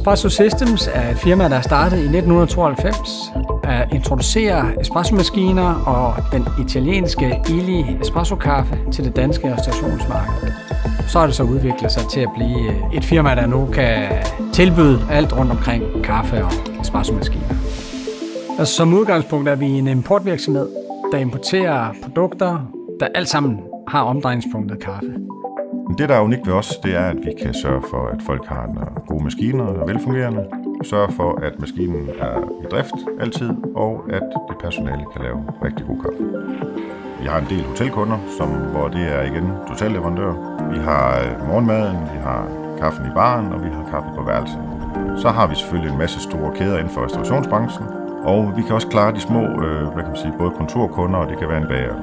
Espresso Systems er et firma, der er startet i 1992 at introducere espressomaskiner og den italienske Illy espresso-kaffe til det danske restaurationsmarked. Så har det så udviklet sig til at blive et firma, der nu kan tilbyde alt rundt omkring kaffe og espressomaskiner. Altså, som udgangspunkt er vi en importvirksomhed, der importerer produkter, der alt sammen har omdrejningspunktet kaffe. Det, der er unikt ved os, det er, at vi kan sørge for, at folk har gode maskiner og velfungerende. Sørge for, at maskinen er i drift altid, og at det personale kan lave rigtig god kaffe. Vi har en del hotelkunder, hvor det er igen totalleverandør. Vi har morgenmaden, vi har kaffen i baren, og vi har kaffe på værelset. Så har vi selvfølgelig en masse store kæder inden for restaurationsbranchen, og vi kan også klare de små, både kontorkunder, og det kan være en bager.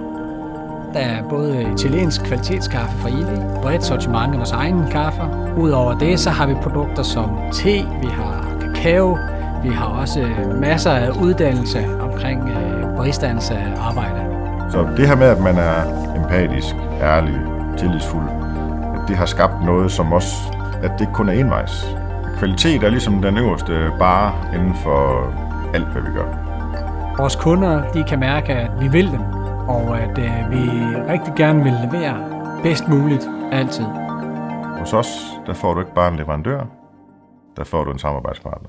Der er både italiensk kvalitetskaffe fra Illy, bredt sortiment af vores egen kaffe. Udover det, så har vi produkter som te, vi har kakao, vi har også masser af uddannelse omkring baristaernes arbejde. Så det her med, at man er empatisk, ærlig, tillidsfuld, at det har skabt noget, som også, at det ikke kun er envejs. Kvalitet er ligesom den øverste barre inden for alt, hvad vi gør. Vores kunder, de kan mærke, at vi vil dem, og at vi rigtig gerne vil levere bedst muligt altid. Hos os, der får du ikke bare en leverandør, der får du en samarbejdspartner.